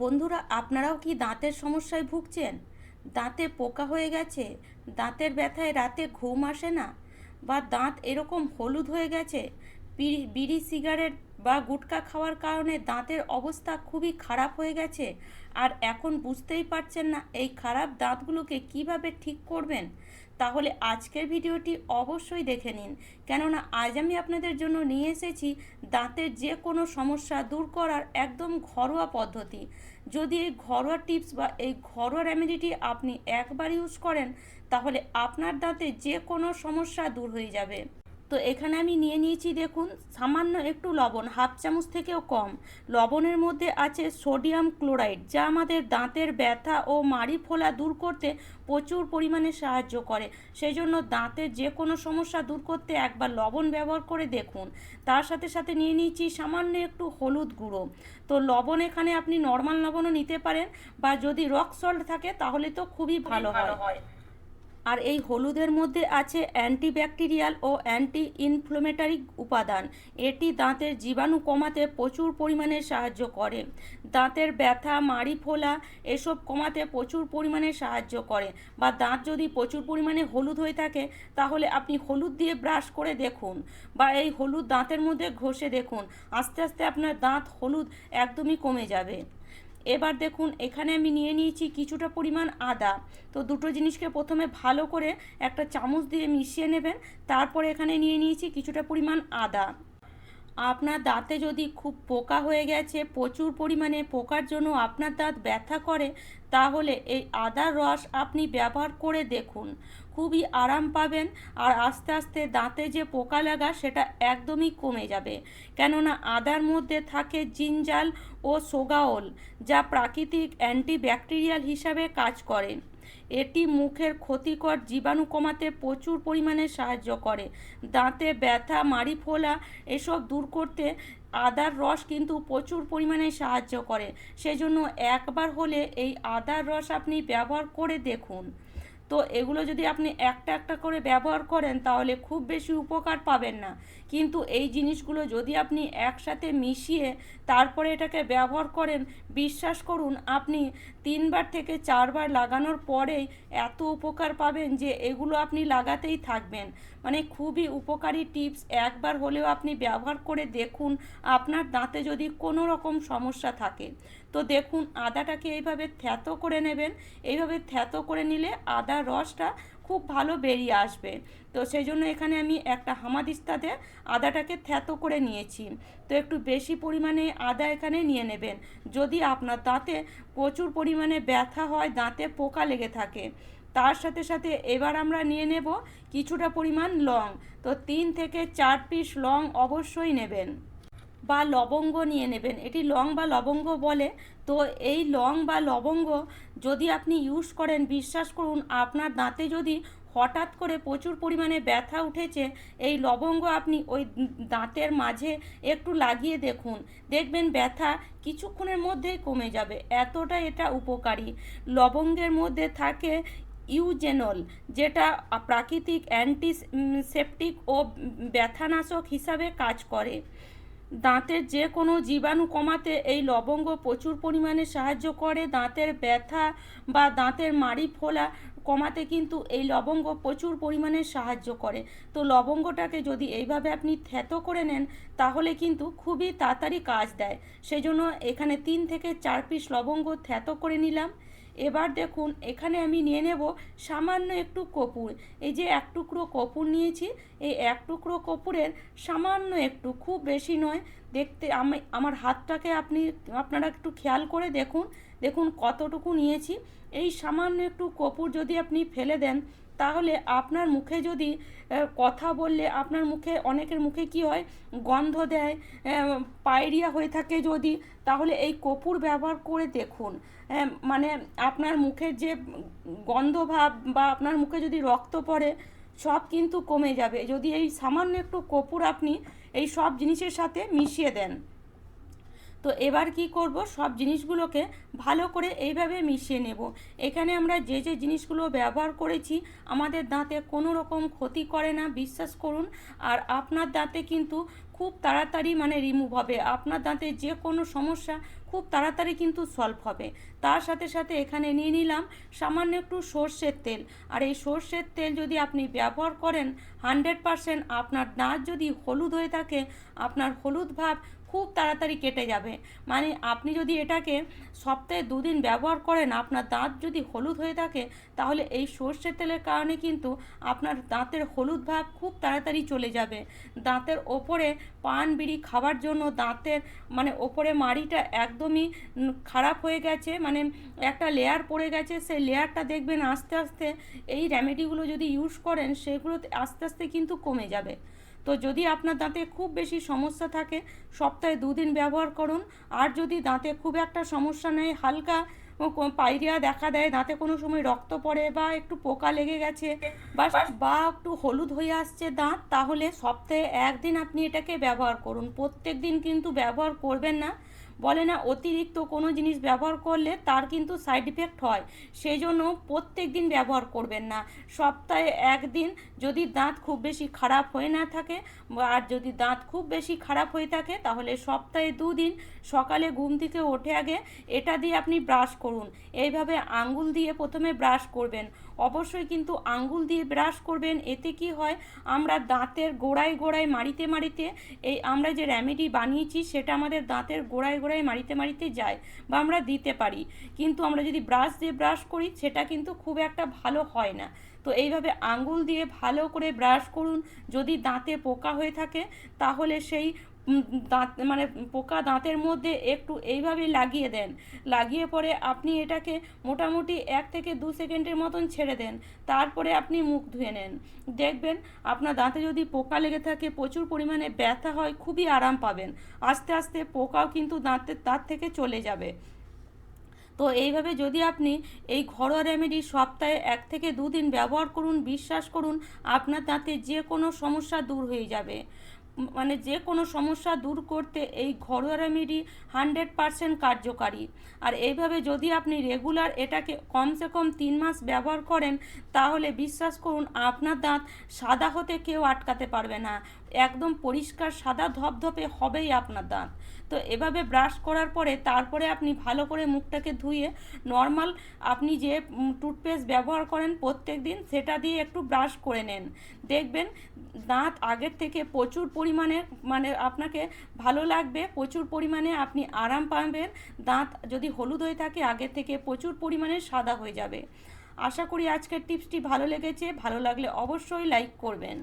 বন্ধুরা, আপনারাও কি দাঁতের সমস্যায় ভুগছেন? দাঁতে পোকা হয়ে গেছে, দাঁতের ব্যথায় রাতে ঘুম আসে না, বা দাঁত এরকম হলুদ হয়ে গেছে, বিড়ি বিড়ি সিগারেট বা গুটখা খাওয়ার কারণে দাঁতের অবস্থা খুবই খারাপ হয়ে গেছে, আর এখন বুঝতেই পারছেন না এই খারাপ দাঁতগুলোকে কিভাবে ঠিক করবেন? তাহলে আজকের ভিডিওটি অবশ্যই দেখে নিন, কেননা আজ আমি আপনাদের জন্য নিয়ে এসেছি দাঁতের যে কোনো সমস্যা দূর করার একদম ঘরোয়া পদ্ধতি। যদি এই ঘরোয়া টিপস বা এই ঘরোয়া রেমেডিটি আপনি একবার ইউজ করেন, তাহলে আপনার দাঁতে যে কোনো সমস্যা দূর হয়ে যাবে। তো এখানে আমি নিয়ে নিয়েছি, দেখুন, সামান্য একটু লবণ, হাফ চামচ থেকেও কম। লবণের মধ্যে আছে সোডিয়াম ক্লোরাইড, যা আমাদের দাঁতের ব্যথা ও মাড়ি ফোলা দূর করতে প্রচুর পরিমাণে সাহায্য করে। সেই জন্য দাঁতের যে কোনো সমস্যা দূর করতে একবার লবণ ব্যবহার করে দেখুন। তার সাথে সাথে নিয়ে নিয়েছি সামান্য একটু হলুদ গুঁড়ো। তো লবণ এখানে আপনি নর্মাল লবণও নিতে পারেন, বা যদি রক সল্ট থাকে তাহলে তো খুবই ভালো হয়। আর এই হলুদের মধ্যে আছে অ্যান্টিব্যাকটেরিয়াল ও অ্যান্টি ইনফ্লেমেটরি উপাদান। এটি দাঁতের জীবাণু কমাতে প্রচুর পরিমাণে সাহায্য করে। দাঁতের ব্যথা, মাড়ি ফোলা এসব কমাতে প্রচুর পরিমাণে সাহায্য করে। বা দাঁত যদি প্রচুর পরিমাণে হলুদ হয়ে থাকে, তাহলে আপনি হলুদ দিয়ে ব্রাশ করে দেখুন, বা এই হলুদ দাঁতের মধ্যে ঘষে দেখুন, আস্তে আস্তে আপনার দাঁত হলুদ একদমই কমে যাবে। এবার দেখুন, এখানে আমি নিয়ে নিয়েছি কিছুটা পরিমাণ আদা। তো দুটো জিনিসকে প্রথমে ভালো করে একটা চামচ দিয়ে মিশিয়ে নেবেন। তারপরে এখানে নিয়ে নিয়েছি কিছুটা পরিমাণ আদা। আপনার দাঁতে যদি খুব পোকা হয়ে গেছে, প্রচুর পরিমাণে পোকার জন্য আপনার দাঁত ব্যথা করে, তাহলে এই আদার রস আপনি ব্যবহার করে দেখুন, খুবই আরাম পাবেন। আর আস্তে আস্তে দাঁতে যে পোকা লাগা সেটা একদমই কমে যাবে। কেননা আদার মধ্যে থাকে জিঞ্জাল ও সোগাওল, যা প্রাকৃতিক অ্যান্টিব্যাকটেরিয়াল হিসাবে কাজ করে। এটি মুখের ক্ষতিকর জীবাণু কমাতে প্রচুর পরিমাণে সাহায্য করে। দাঁতে ব্যথা, মাড়ি ফোলা এসব দূর করতে আদার রস কিন্তু প্রচুর পরিমাণে সাহায্য করে। সেজন্য একবার হলে এই আদার রস আপনি ব্যবহার করে দেখুন। তো এগুলো যদি আপনি একটা একটা করে ব্যবহার করেন, তাহলে খুব বেশি উপকার পাবেন না। কিন্তু এই জিনিসগুলো যদি আপনি একসাথে মিশিয়ে তারপরে এটাকে ব্যবহার করেন, বিশ্বাস করুন, আপনি 3বার থেকে 4বার লাগানোর পরেই এত উপকার পাবেন যে এগুলো আপনি লাগাতেই থাকবেন। মানে খুবই উপকারী টিপস, একবার হলেও আপনি ব্যবহার করে দেখুন আপনার দাঁতে যদি কোনো রকম সমস্যা থাকে। তো দেখুন, আদাটাকে এইভাবে থ্যাতো করে নেবেন। এইভাবে থ্যাতো করে নিলে আদার রসটা খুব ভালো বেরিয়ে আসবে। তো সেই জন্য এখানে আমি একটা হামাদিস্তাতে আদাটাকে থ্যাতো করে নিয়েছি। তো একটু বেশি পরিমাণে আদা এখানে নিয়ে নেবেন, যদি আপনার দাঁতে প্রচুর পরিমাণে ব্যথা হয়, দাঁতে পোকা লেগে থাকে। তার সাথে সাথে এবার আমরা নিয়ে নেব কিছুটা পরিমাণ লং। তো 3 থেকে 4 পিস লং অবশ্যই নেবেন, বা লবঙ্গ নিয়ে নেবেন। এটি লং বা লবঙ্গ বলে। তো এই লং বা লবঙ্গ যদি আপনি ইউজ করেন, বিশ্বাস করুন, আপনার দাঁতে যদি হঠাৎ করে প্রচুর পরিমাণে ব্যথা উঠেছে, এই লবঙ্গ আপনি ওই দাঁতের মাঝে একটু লাগিয়ে দেখুন, দেখবেন ব্যথা কিছুক্ষণের মধ্যেই কমে যাবে। এতটা এটা উপকারী। লবঙ্গের মধ্যে থাকে ইউজেনল, যেটা প্রাকৃতিক অ্যান্টিসেপটিক ও ব্যথানাশক হিসাবে কাজ করে। দাঁতের যে কোনো জীবাণু কমাতে এই লবঙ্গ প্রচুর পরিমাণে সাহায্য করে। দাঁতের ব্যথা বা দাঁতের মাড়ি ফোলা কমাতে কিন্তু এই লবঙ্গ প্রচুর পরিমাণে সাহায্য করে। তো লবঙ্গটাকে যদি এইভাবে আপনি থ্যাতো করে নেন, তাহলে কিন্তু খুবই তাড়াতাড়ি কাজ দেয়। সেই জন্য এখানে 3 থেকে 4 পিস লবঙ্গ থ্যাতো করে নিলাম। এবার দেখুন, এখানে আমি নিয়ে নেব সামান্য একটু কর্পূর। এই যে এক টুকরো কর্পূর নিয়েছি, এই এক টুকরো কর্পূরের সামান্য একটু, খুব বেশি নয়, দেখতে আমার হাতটাকে আপনারা একটু খেয়াল করে দেখুন, দেখুন কতটুকু নিয়েছি। এই সামান্য একটু কর্পূর যদি আপনি ফেলে দেন, তাহলে আপনার মুখে যদি কথা বললে, আপনার মুখে, অনেকের মুখে কি হয়, গন্ধ দেয়, পায়রিয়া হয়ে থাকে যদি, তাহলে এই কর্পূর ব্যবহার করে দেখুন। মানে আপনার মুখের যে গন্ধভাব বা আপনার মুখে যদি রক্ত পড়ে, সব কিন্তু কমে যাবে যদি এই সামান্য একটু কর্পূর আপনি এই সব জিনিসের সাথে মিশিয়ে দেন। তো এবার কি করব, সব জিনিসগুলোকে ভালো করে এইভাবে মিশিয়ে নেব। এখানে আমরা যে যে জিনিসগুলো ব্যবহার করেছি, আমাদের দাঁতে কোনো রকম ক্ষতি করে না, বিশ্বাস করুন। আর আপনার দাঁতে কিন্তু খুব তাড়াতাড়ি মানে রিমুভ হবে। আপনার দাঁতে যে কোনো সমস্যা খুব তাড়াতাড়ি কিন্তু সলভ হবে। তার সাথে সাথে এখানে নিয়ে নিলাম সামান্য একটু সর্ষের তেল। আর এই সর্ষের তেল যদি আপনি ব্যবহার করেন 100% আপনার দাঁত যদি হলুদ হয়ে থাকে, আপনার হলুদ ভাব খুব তাড়াতাড়ি কেটে যাবে। মানে আপনি যদি এটাকে সপ্তাহে 2 দিন ব্যবহার করেন, আপনার দাঁত যদি হলুদ হয়ে থাকে, তাহলে এই সর্ষের তেলের কারণে কিন্তু আপনার দাঁতের হলুদ ভাব খুব তাড়াতাড়ি চলে যাবে। দাঁতের ওপরে পান বিড়ি খাওয়ার জন্য দাঁতের মানে ওপরে মাড়িটা একদমই খারাপ হয়ে গেছে, মানে একটা লেয়ার পড়ে গেছে, সেই লেয়ারটা দেখবেন আস্তে আস্তে এই রেমেডিগুলো যদি ইউজ করেন সেগুলো আস্তে আস্তে কিন্তু কমে যাবে। তো যদি আপনার দাঁতে খুব বেশি সমস্যা থাকে সপ্তাহে 2 দিন ব্যবহার করুন। আর যদি দাঁতে খুব একটা সমস্যা নেই, হালকা পাইরিয়া দেখা দেয়, দাঁতে কোনো সময় রক্ত পড়ে বা একটু পোকা লেগে গেছে বা একটু হলুদ হয়ে আসছে দাঁত, তাহলে সপ্তাহে 1 দিন আপনি এটাকে ব্যবহার করুন। প্রত্যেক দিন কিন্তু ব্যবহার করবেন না। বলে না অতিরিক্ত কোনো জিনিস ব্যবহার করলে তার কিন্তু সাইড ইফেক্ট হয়, সেই জন্য প্রত্যেক দিন ব্যবহার করবেন না। সপ্তাহে 1 দিন, যদি দাঁত খুব বেশি খারাপ হয়ে না থাকে, আর যদি দাঁত খুব বেশি খারাপ হয়ে থাকে তাহলে সপ্তাহে 2 দিন সকালে ঘুম থেকে ওঠে আগে এটা দিয়ে আপনি ব্রাশ করুন। এইভাবে আঙ্গুল দিয়ে প্রথমে ব্রাশ করবেন, অবশ্যই কিন্তু আঙ্গুল দিয়ে ব্রাশ করবেন। এতে কি হয়, আমরা দাঁতের গোড়ায় গোড়ায় মাড়িতে মাড়িতে এই আমরা যে রেমেডি বানিয়েছি সেটা আমাদের দাঁতের গোড়ায় গোড়ায় মাড়িতে মাড়িতে যায় বা আমরা দিতে পারি, কিন্তু আমরা যদি ব্রাশ দিয়ে ব্রাশ করি সেটা কিন্তু খুব একটা ভালো হয় না। তো এইভাবে আঙ্গুল দিয়ে ভালো করে ব্রাশ করুন। যদি দাঁতে পোকা হয়ে থাকে তাহলে সেই দাঁত মানে পোকা দাঁতের মধ্যে একটু এইভাবে লাগিয়ে দেন, লাগিয়ে পরে আপনি এটাকে মোটামুটি 1 থেকে 2 সেকেন্ডের মতন ছেড়ে দেন, তারপরে আপনি মুখ ধুয়ে নেন। দেখবেন আপনার দাঁতে যদি পোকা লেগে থাকে প্রচুর পরিমাণে ব্যথা হয়, খুবই আরাম পাবেন। আস্তে আস্তে পোকাও কিন্তু দাঁত থেকে চলে যাবে। তো এইভাবে যদি আপনি এই ঘরোয়া রেমেডি সপ্তাহে 1 থেকে 2 দিন ব্যবহার করুন, বিশ্বাস করুন আপনার দাঁতে যে কোনো সমস্যা দূর হয়ে যাবে। মানে যে কোনো সমস্যা দূর করতে এই ঘরোয়া রেমেডি 100% কার্যকারী। আর এইভাবে যদি আপনি রেগুলার এটাকে কমসে কম 3 মাস ব্যবহার করেন, তাহলে বিশ্বাস করুন আপনার দাঁত সাদা হতে কেউ আটকাতে পারবে না। একদম পরিষ্কার সাদা ধপধপে হবেই আপনার দাঁত। তো এভাবে ব্রাশ করার পরে তারপরে আপনি ভালো করে মুখটাকে ধুয়ে নর্মাল আপনি যে টুথপেস্ট ব্যবহার করেন প্রত্যেক দিন সেটা দিয়ে একটু ব্রাশ করে নেন। দেখবেন দাঁত আগের থেকে প্রচুর পরিমাণে মানে আপনাকে ভালো লাগবে, প্রচুর পরিমাণে আপনি আরাম পাবেন। দাঁত যদি হলুদ হয়ে থাকে আগের থেকে প্রচুর পরিমাণে সাদা হয়ে যাবে। আশা করি আজকের টিপসটি ভালো লেগেছে। ভালো লাগলে অবশ্যই লাইক করবেন।